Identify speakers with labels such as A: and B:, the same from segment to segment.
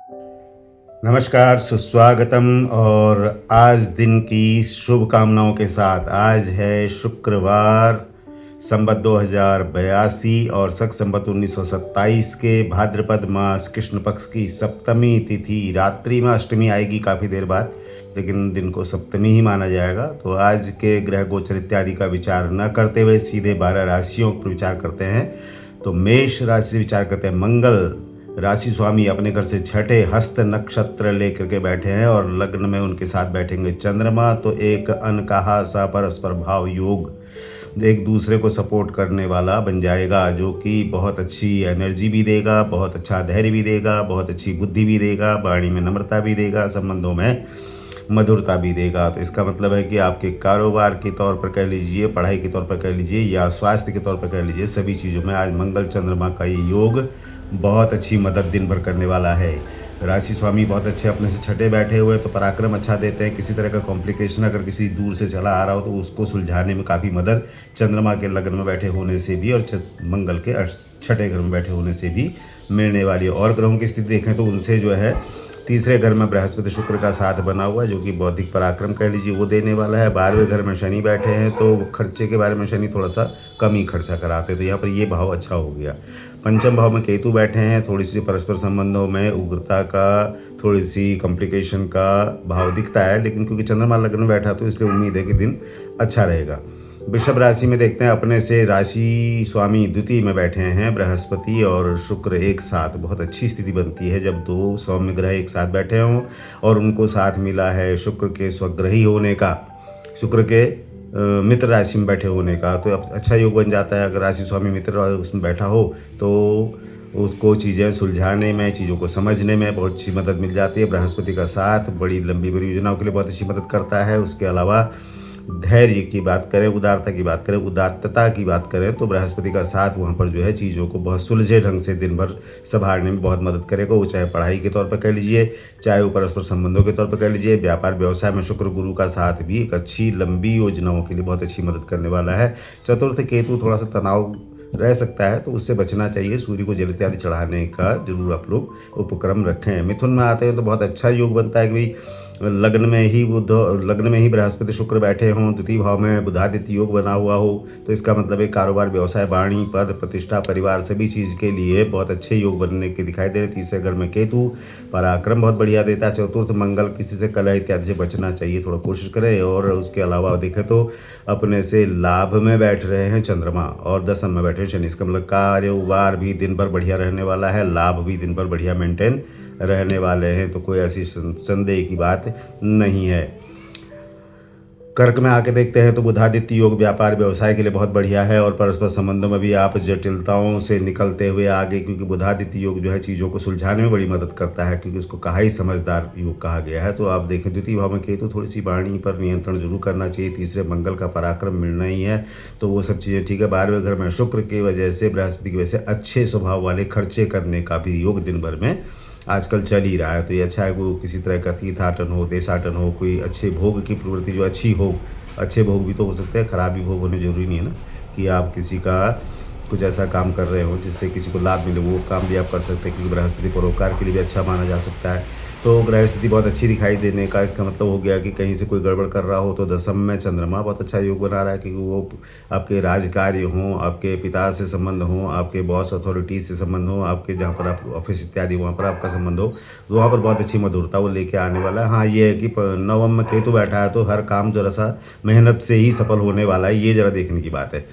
A: नमस्कार, सुस्वागतम। और आज दिन की शुभकामनाओं के साथ आज है शुक्रवार, संवत 2082 और शक संवत 1927 के भाद्रपद मास कृष्ण पक्ष की सप्तमी तिथि। रात्रि में अष्टमी आएगी काफ़ी देर बाद, लेकिन दिन को सप्तमी ही माना जाएगा। तो आज के ग्रह गोचर इत्यादि का विचार न करते हुए सीधे 12 राशियों पर विचार करते हैं। तो मेष राशि से विचार करते हैं। मंगल राशि स्वामी अपने घर से छठे हस्त नक्षत्र लेकर के बैठे हैं और लग्न में उनके साथ बैठेंगे चंद्रमा। तो एक अनकहा सा परस्पर भाव योग एक दूसरे को सपोर्ट करने वाला बन जाएगा, जो कि बहुत अच्छी एनर्जी भी देगा, बहुत अच्छा धैर्य भी देगा, बहुत अच्छी बुद्धि भी देगा, वाणी में नम्रता भी देगा, संबंधों में मधुरता भी देगा। तो इसका मतलब है कि आपके कारोबार के तौर पर कह लीजिए, पढ़ाई के तौर पर कह लीजिए या स्वास्थ्य के तौर पर कह लीजिए, सभी चीज़ों में आज मंगल चंद्रमा का ये योग बहुत अच्छी मदद दिन भर करने वाला है। राशि स्वामी बहुत अच्छे अपने से छठे बैठे हुए, तो पराक्रम अच्छा देते हैं। किसी तरह का कॉम्प्लिकेशन अगर किसी दूर से चला आ रहा हो तो उसको सुलझाने में काफ़ी मदद चंद्रमा के लग्न में बैठे होने से भी और मंगल के छठे घर में बैठे होने से भी मिलने वाली है। और ग्रहों की स्थिति देखें तो उनसे जो है तीसरे घर में बृहस्पति शुक्र का साथ बना हुआ है, जो कि बौद्धिक पराक्रम कह लीजिए वो देने वाला है। 12वें घर में शनि बैठे हैं, तो खर्चे के बारे में शनि थोड़ा सा कम ही खर्चा कराते हैं, तो यहाँ पर ये भाव अच्छा हो गया। पंचम भाव में केतु बैठे हैं, थोड़ी सी परस्पर संबंधों में उग्रता का, थोड़ी सी कॉम्प्लिकेशन का भाव दिखता है, लेकिन क्योंकि चंद्रमा लग्न में बैठा तो इसलिए उम्मीद है कि दिन अच्छा रहेगा। वृषभ राशि में देखते हैं, अपने से राशि स्वामी द्वितीय में बैठे हैं बृहस्पति और शुक्र एक साथ। बहुत अच्छी स्थिति बनती है जब दो सौम्य ग्रह एक साथ बैठे हों, और उनको साथ मिला है शुक्र के स्वग्रही होने का, शुक्र के मित्र राशि में बैठे होने का। तो अब अच्छा योग बन जाता है। अगर राशि स्वामी मित्र उसमें बैठा हो तो उसको चीज़ें सुलझाने में, चीज़ों को समझने में बहुत अच्छी मदद मिल जाती है। बृहस्पति का साथ बड़ी लंबी परियोजनाओं के लिए बहुत अच्छी मदद करता है। उसके अलावा धैर्य की बात करें, उदारता की बात करें, उदात्तता की बात करें, तो बृहस्पति का साथ वहाँ पर जो है चीज़ों को बहुत सुलझे ढंग से दिन भर संभालने में बहुत मदद करेगा। वो चाहे पढ़ाई के तौर पर कह लीजिए, चाहे वो परस्पर संबंधों के तौर पर कह लीजिए, व्यापार व्यवसाय में शुक्र गुरु का साथ भी एक अच्छी लंबी योजनाओं के लिए बहुत अच्छी मदद करने वाला है। चतुर्थ केतु थोड़ा सा तनाव रह सकता है, तो उससे बचना चाहिए। सूर्य को जल इत्यादि चढ़ाने का जरूर आप लोग उपक्रम रखें। मिथुन में आते हैं तो बहुत अच्छा योग बनता है कि भाई लग्न में ही बृहस्पति शुक्र बैठे हों, द्वितीय भाव में बुधादित्य योग बना हुआ हो, तो इसका मतलब है कारोबार व्यवसाय वाणी पद प्रतिष्ठा परिवार सभी चीज़ के लिए बहुत अच्छे योग बनने के दिखाई दे रहे। तीसरे घर में केतु पराक्रम बहुत बढ़िया देता है। चतुर्थ मंगल, किसी से कलह इत्यादि से बचना चाहिए, थोड़ा कोशिश करें। और उसके अलावा देखें तो अपने से लाभ में बैठ रहे हैं चंद्रमा और दशम में बैठे हैं शनि। इसका मतलब कारोबार भी दिन भर बढ़िया रहने वाला है, लाभ भी दिन भर बढ़िया मेंटेन रहने वाले हैं, तो कोई ऐसी संदेह की बात नहीं है। कर्क में आके देखते हैं तो बुधादित्य योग व्यापार व्यवसाय के लिए बहुत बढ़िया है, और परस्पर संबंधों में भी आप जटिलताओं से निकलते हुए आगे, क्योंकि बुधादित्य योग जो है चीज़ों को सुलझाने में बड़ी मदद करता है, क्योंकि उसको कहा ही समझदार योग कहा गया है। तो आप देखें द्वितीय भाव में केतु, थोड़ी सी वाणी पर नियंत्रण जरूर करना चाहिए। तीसरे मंगल का पराक्रम मिलना ही है, तो वो सब चीज़ें ठीक है। 12वें घर में शुक्र की वजह से, बृहस्पति की वजह से अच्छे स्वभाव वाले खर्चे करने का भी योग दिन भर में आजकल चल ही रहा है। तो ये अच्छा है वो किसी तरह का तीर्थाटन हो, देशाटन हो, कोई अच्छे भोग की प्रवृत्ति जो अच्छी हो। अच्छे भोग भी तो हो सकते हैं, खराब भी भोग होने जरूरी नहीं है ना, कि आप किसी का कुछ ऐसा काम कर रहे हो जिससे किसी को लाभ मिले, वो काम भी आप कर सकते हैं, क्योंकि बृहस्पति परोपकार के लिए भी अच्छा माना जा सकता है। तो ग्रह स्थिति बहुत अच्छी दिखाई देने का इसका मतलब हो गया कि कहीं से कोई गड़बड़ कर रहा हो तो दशम में चंद्रमा बहुत अच्छा योग बना रहा है, क्योंकि वो आपके राजकार्य हों, आपके पिता से संबंध हों, आपके बॉस अथॉरिटीज से संबंध हो, आपके जहाँ पर आप ऑफिस इत्यादि वहाँ पर आपका संबंध हो, तो वहाँ पर बहुत अच्छी मधुरता वो लेके आने वाला है। हाँ, ये है कि नवम में केतु बैठा है, तो हर काम जरा सा मेहनत से ही सफल होने वाला है, ये जरा देखने की बात है।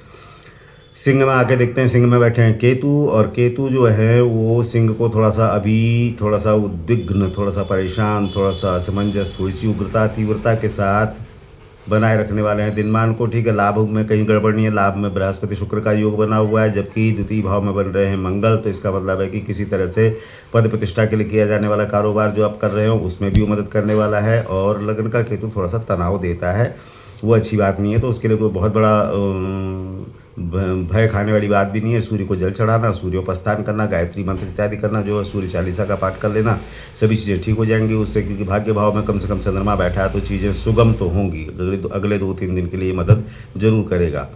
A: सिंह में आके देखते हैं, सिंह में बैठे हैं केतु, और केतु जो है वो सिंह को थोड़ा सा अभी थोड़ा सा उद्विग्न, थोड़ा सा परेशान, थोड़ा सा असमंजस, थोड़ी सी उग्रता तीव्रता के साथ बनाए रखने वाले हैं। दिनमान को ठीक है, लाभ में कहीं गड़बड़ नहीं है। लाभ में बृहस्पति शुक्र का योग बना हुआ है, जबकि द्वितीय भाव में बन रहे हैं मंगल, तो इसका मतलब है कि किसी तरह से पद प्रतिष्ठा के लिए किया जाने वाला कारोबार जो आप कर रहे हो उसमें भी वो मदद करने वाला है। और लग्न का केतु थोड़ा सा तनाव देता है, वो अच्छी बात नहीं है, तो उसके लिए कोई बहुत बड़ा भय खाने वाली बात भी नहीं है। सूर्य को जल चढ़ाना, सूर्योपस्थान करना, गायत्री मंत्र इत्यादि करना, जो है सूर्य चालीसा का पाठ कर लेना, सभी चीज़ें ठीक हो जाएंगी उससे, क्योंकि भाग्य भाव में कम से कम चंद्रमा बैठा है, तो चीज़ें सुगम तो होंगी। अगले 2-3 दिन के लिए मदद जरूर करेगा।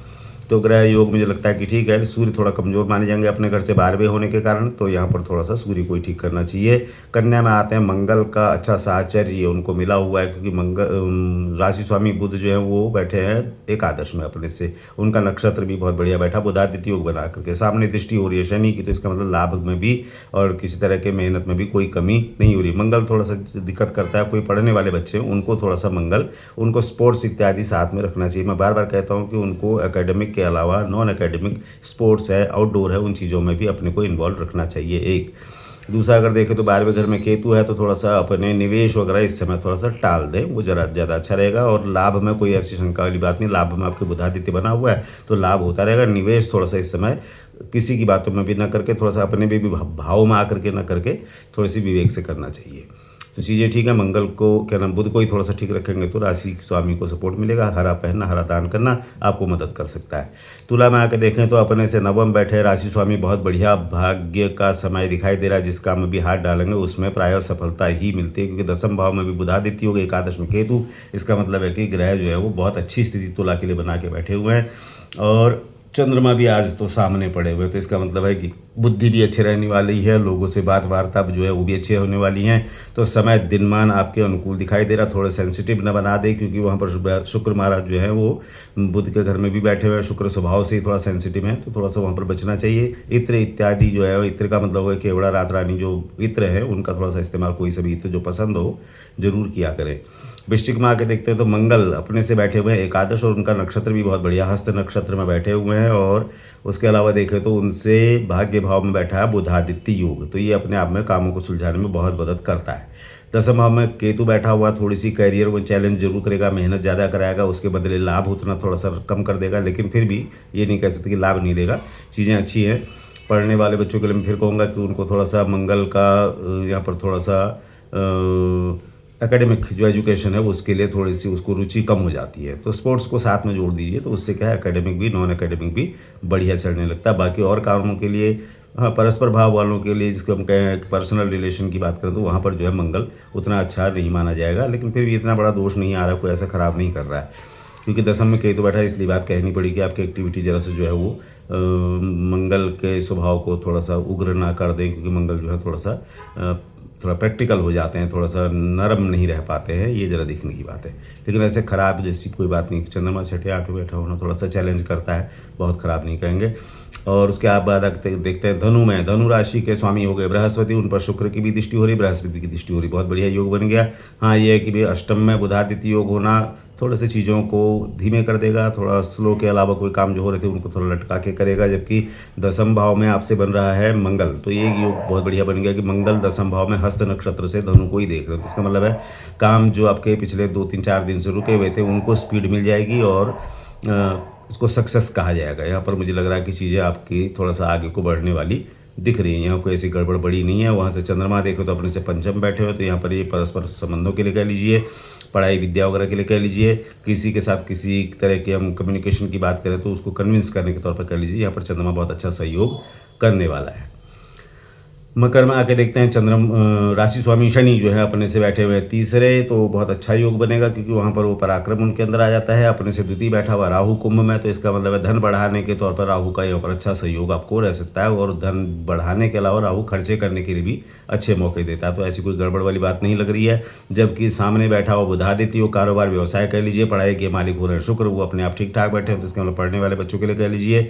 A: तो ग्रह योग मुझे लगता है कि ठीक है। सूर्य थोड़ा कमज़ोर माने जाएंगे अपने घर से 12वें होने के कारण, तो यहाँ पर थोड़ा सा सूर्य को ही ठीक करना चाहिए। कन्या में आते हैं, मंगल का अच्छा साहचर्य उनको मिला हुआ है, क्योंकि मंगल राशि स्वामी बुध जो है वो बैठे हैं एकादश में अपने से, उनका नक्षत्र भी बहुत बढ़िया बैठा, बुधादित्य योग बना करके सामने दृष्टि हो रही है शनि की, तो इसका मतलब लाभ में भी और किसी तरह के मेहनत में भी कोई कमी नहीं हो रही। मंगल थोड़ा सा दिक्कत करता है, कोई पढ़ने वाले बच्चे उनको थोड़ा सा मंगल, उनको स्पोर्ट्स इत्यादि साथ में रखना चाहिए। मैं बार बार कहता हूँ कि उनको एकेडमिक के अलावा नॉन एकेडमिक स्पोर्ट्स है, आउटडोर है, उन चीज़ों में भी अपने को इन्वॉल्व रखना चाहिए। एक दूसरा अगर देखें तो 12वें घर में केतु है, तो थोड़ा सा अपने निवेश वगैरह इस समय थोड़ा सा टाल दें, वो ज़रा ज़्यादा अच्छा रहेगा। और लाभ में कोई ऐसी शंका वाली बात नहीं, लाभ में आपके बुधादित्य बना हुआ है तो लाभ होता रहेगा। निवेश थोड़ा सा इस समय किसी की बातों में भी ना करके, थोड़ा सा अपने भी भाव में आकर के ना करके थोड़ी सी विवेक से करना चाहिए, तो चीज़ें ठीक है। मंगल को क्या नाम, बुध को ही थोड़ा सा ठीक रखेंगे तो राशि स्वामी को सपोर्ट मिलेगा। हरा पहनना, हरा दान करना आपको मदद कर सकता है। तुला में आकर देखें तो अपने से नवम बैठे राशि स्वामी, बहुत बढ़िया भाग्य का समय दिखाई दे रहा है। जिस काम में भी हाथ डालेंगे उसमें प्रायः सफलता ही मिलती है, क्योंकि दसम भाव में भी बुधादित्य योग, एकादश में केतु, इसका मतलब है कि ग्रह जो है वो बहुत अच्छी स्थिति तुला के लिए बना के बैठे हुए हैं। और चंद्रमा भी आज तो सामने पड़े हुए, तो इसका मतलब है कि बुद्धि भी अच्छी रहने वाली है, लोगों से बात वार्ता जो है वो भी अच्छी होने वाली हैं। तो समय दिनमान आपके अनुकूल दिखाई दे रहा। थोड़े सेंसिटिव न बना दे, क्योंकि वहाँ पर शुक्र महाराज जो है वो बुध के घर में भी बैठे हुए हैं। शुक्र स्वभाव से ही थोड़ा सेंसिटिव है, तो थोड़ा सा वहाँ पर बचना चाहिए। इत्र इत्यादि जो है, इत्र का मतलब है केवड़ा, रात रानी जो इत्र है उनका थोड़ा सा इस्तेमाल, कोई सभी इत्र जो पसंद हो जरूर किया करें। वृश्चिक में आके देखते हैं तो मंगल अपने से बैठे हुए हैं एकादश, और उनका नक्षत्र भी बहुत बढ़िया हस्त नक्षत्र में बैठे हुए हैं। और उसके अलावा देखें तो उनसे भाग्य भाव में बैठा है बुधादित्य योग, तो ये अपने आप में कामों को सुलझाने में बहुत मदद करता है। दसम भाव में केतु बैठा हुआ, थोड़ी सी कैरियर वो चैलेंज जरूर करेगा, मेहनत ज़्यादा कराएगा, उसके बदले लाभ उतना थोड़ा सा कम कर देगा, लेकिन फिर भी ये नहीं कह सकते कि लाभ नहीं देगा। चीज़ें अच्छी हैं। पढ़ने वाले बच्चों के लिए मैं फिर कहूँगा कि उनको थोड़ा सा मंगल का यहाँ पर थोड़ा सा एकेडमिक जो एजुकेशन है उसके लिए थोड़ी सी उसको रुचि कम हो जाती है, तो स्पोर्ट्स को साथ में जोड़ दीजिए, तो उससे क्या है एकेडमिक भी नॉन एकेडमिक भी बढ़िया चलने लगता है। बाकी और कारणों के लिए, हाँ, परस्पर भाव वालों के लिए, जिसको हम कहें पर्सनल रिलेशन की बात करें, तो वहाँ पर जो है मंगल उतना अच्छा नहीं माना जाएगा, लेकिन फिर भी इतना बड़ा दोष नहीं आ रहा, कोई ऐसा ख़राब नहीं कर रहा है। क्योंकि दसम में केतु बैठा है, इसलिए बात कहनी पड़ी कि आपकी एक्टिविटी जरा से जो है वो मंगल के स्वभाव को थोड़ा सा उग्र ना कर दें, क्योंकि मंगल जो है थोड़ा प्रैक्टिकल हो जाते हैं, थोड़ा सा नरम नहीं रह पाते हैं, ये ज़रा देखने की बात है। लेकिन ऐसे ख़राब जैसी कोई बात नहीं। चंद्रमा 6-8 बैठा होना थोड़ा सा चैलेंज करता है, बहुत ख़राब नहीं कहेंगे। और उसके बाद देखते हैं धनु में, धनु राशि के स्वामी हो गए बृहस्पति, उन पर शुक्र की भी दृष्टि हो रही, बृहस्पति की दृष्टि हो रही, बहुत बढ़िया योग बन गया। हाँ, ये है कि भाई अष्टम में बुधादित्य योग होना थोड़े से चीज़ों को धीमे कर देगा, थोड़ा स्लो के अलावा कोई काम जो हो रहे थे उनको थोड़ा लटका के करेगा। जबकि दसम भाव में आपसे बन रहा है मंगल, तो ये योग बहुत बढ़िया बन गया कि मंगल दसम भाव में हस्त नक्षत्र से धनु को ही देख रहे हो, तो इसका मतलब है काम जो आपके पिछले 2-3-4 दिन से रुके हुए थे उनको स्पीड मिल जाएगी और उसको सक्सेस कहा जाएगा। यहाँ पर मुझे लग रहा है कि चीज़ें आपकी थोड़ा सा आगे को बढ़ने वाली दिख रही है, यहाँ कोई ऐसी गड़बड़ बड़ी नहीं है। वहाँ से चंद्रमा देखो तो अपने से पंचम बैठे हो, तो यहाँ पर ये परस्पर संबंधों के लिए कह लीजिए, पढ़ाई विद्या वगैरह के लिए कह लीजिए, किसी के साथ किसी तरह के हम कम्युनिकेशन की बात करें तो उसको कन्विंस करने के तौर पर कह लीजिए, यहाँ पर चंद्रमा बहुत अच्छा सहयोग करने वाला है। मकर में आके देखते हैं राशि स्वामी शनि जो है अपने से बैठे हुए हैं तीसरे, तो बहुत अच्छा योग बनेगा, क्योंकि वहाँ पर वो पराक्रम उनके अंदर आ जाता है। अपने से द्वितीय बैठा हुआ राहु कुंभ में, तो इसका मतलब है धन बढ़ाने के तौर पर राहु का यहाँ पर अच्छा सहयोग आपको रह सकता है, और धन बढ़ाने के अलावा राहु खर्चे करने के लिए भी अच्छे मौके देता है, तो ऐसी कोई गड़बड़ वाली बात नहीं लग रही है। जबकि सामने बैठा हुआ बुधादित्य योग, कारोबार व्यवसाय कह लीजिए, पढ़ाई के मालिक हो रहे हैं शुक्र, वो अपने आप ठीक ठाक बैठे हैं, तो इसका मतलब पढ़ने वाले बच्चों के लिए कह लीजिए।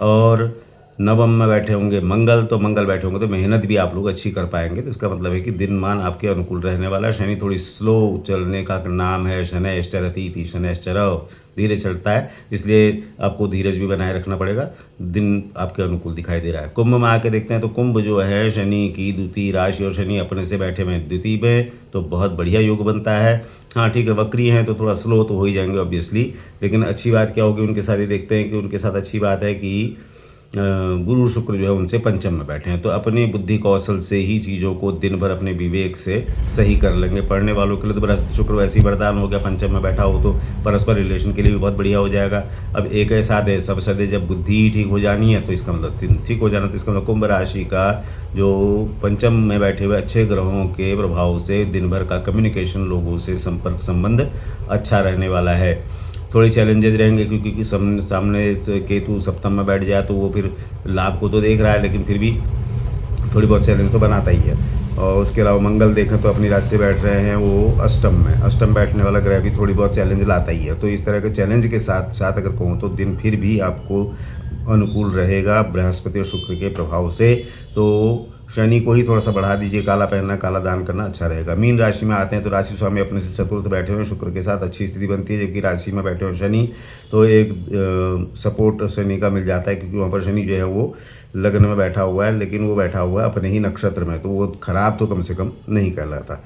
A: और नवम में बैठे होंगे मंगल, तो मंगल बैठे होंगे तो मेहनत भी आप लोग अच्छी कर पाएंगे, तो इसका मतलब है कि दिनमान आपके अनुकूल रहने वाला है। शनि थोड़ी स्लो चलने का नाम है, शनैश्चरति शनैश्चर, धीरे चलता है, इसलिए आपको धीरज भी बनाए रखना पड़ेगा। दिन आपके अनुकूल दिखाई दे रहा है। कुंभ में आके देखते हैं तो कुंभ जो है शनि की द्वितीय राशि, और शनि अपने से बैठे हुए द्वितीय में, तो बहुत बढ़िया योग बनता है। हाँ ठीक है, वक्री हैं तो थोड़ा स्लो तो हो ही जाएंगे ऑब्वियसली, लेकिन अच्छी बात क्या होगी उनके साथ, ये देखते हैं कि उनके साथ अच्छी बात है कि गुरु शुक्र जो है उनसे पंचम में बैठे हैं, तो अपनी बुद्धि कौशल से ही चीज़ों को दिन भर अपने विवेक से सही कर लेंगे। पढ़ने वालों के लिए तो बृहस्पति शुक्र वैसे ही वरदान हो गया, पंचम में बैठा हो तो परस्पर रिलेशन के लिए भी बहुत बढ़िया हो जाएगा। अब एक ऐसा है सब सदे जब बुद्धि ही ठीक हो जानी है, तो इसका मतलब ठीक हो जाना, तो इसका मतलब कुंभ राशि का जो पंचम में बैठे हुए अच्छे ग्रहों के प्रभाव से दिन भर का कम्युनिकेशन, लोगों से संपर्क संबंध अच्छा रहने वाला है। थोड़े चैलेंजेस रहेंगे क्योंकि सामने से केतु सप्तम में बैठ जाए तो वो फिर लाभ को तो देख रहा है, लेकिन फिर भी थोड़ी बहुत चैलेंज तो बनाता ही है। और उसके अलावा मंगल देखें तो अपनी राशि से बैठ रहे हैं वो अष्टम में, अष्टम बैठने वाला ग्रह भी थोड़ी बहुत चैलेंज लाता ही है। तो इस तरह के चैलेंज के साथ साथ अगर कहूँ तो दिन फिर भी आपको अनुकूल रहेगा बृहस्पति और शुक्र के प्रभाव से। तो शनि को ही थोड़ा सा बढ़ा दीजिए, काला पहनना, काला दान करना अच्छा रहेगा। मीन राशि में आते हैं तो राशि स्वामी अपने से चतुर्थ बैठे हुए शुक्र के साथ अच्छी स्थिति बनती है, जबकि राशि में बैठे हुए शनि तो एक सपोर्ट शनि का मिल जाता है, क्योंकि वहाँ पर शनि जो है वो लग्न में बैठा हुआ है, लेकिन वो बैठा हुआ है अपने ही नक्षत्र में, तो वो खराब तो कम से कम नहीं कहलाता।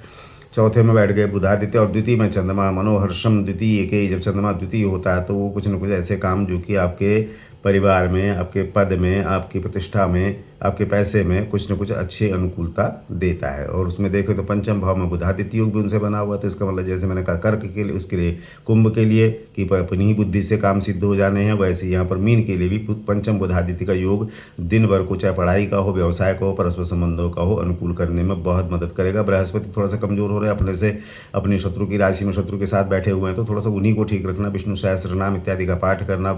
A: चौथे में बैठ गए बुधादित्य और द्वितीय में चंद्रमा मनोहर्षम द्वितीय के। जब चंद्रमा द्वितीय होता है तो वो कुछ न कुछ ऐसे काम जो कि आपके परिवार में, आपके पद में, आपकी प्रतिष्ठा में, आपके पैसे में कुछ न कुछ अच्छी अनुकूलता देता है। और उसमें देखें तो पंचम भाव में बुधादित्य योग भी उनसे बना हुआ, तो इसका मतलब जैसे मैंने कहा कर्क के लिए, उसके लिए कुंभ के लिए कि अपनी ही बुद्धि से काम सिद्ध हो जाने हैं, वैसे यहाँ पर मीन के लिए भी पंचम बुधादित्य का योग दिन भर को चाहे पढ़ाई का हो, व्यवसाय का हो, परस्पर संबंधों का हो, अनुकूल करने में बहुत मदद करेगा। बृहस्पति थोड़ा सा कमजोर हो रहे हैं अपने से, अपनी शत्रु की राशि में शत्रु के साथ बैठे हुए हैं, तो थोड़ा सा उन्हीं को ठीक रखना, विष्णु सहस्त्र नाम इत्यादि का पाठ करना,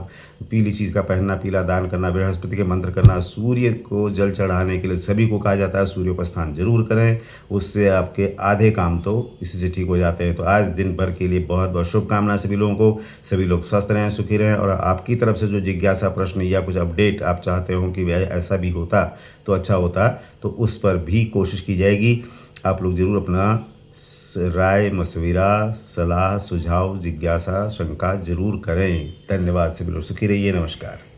A: पीली चीज़ का पहनना, पीला दान करना, बृहस्पति के मंत्र करना, सूर्य को जल चढ़ाने के लिए सभी को कहा जाता है सूर्योपस्थान जरूर करें, उससे आपके आधे काम तो इसी से ठीक हो जाते हैं। तो आज दिन भर के लिए बहुत बहुत शुभकामनाएं सभी लोगों को, सभी लोग स्वस्थ रहें, सुखी रहें। और आपकी तरफ से जो जिज्ञासा प्रश्न या कुछ अपडेट आप चाहते हो कि वह ऐसा भी होता तो अच्छा होता, तो उस पर भी कोशिश की जाएगी। आप लोग जरूर अपना राय, मशविरा, सलाह, सुझाव, जिज्ञासा, शंका जरूर करें। धन्यवाद, सभी लोग सुखी रहिए। नमस्कार।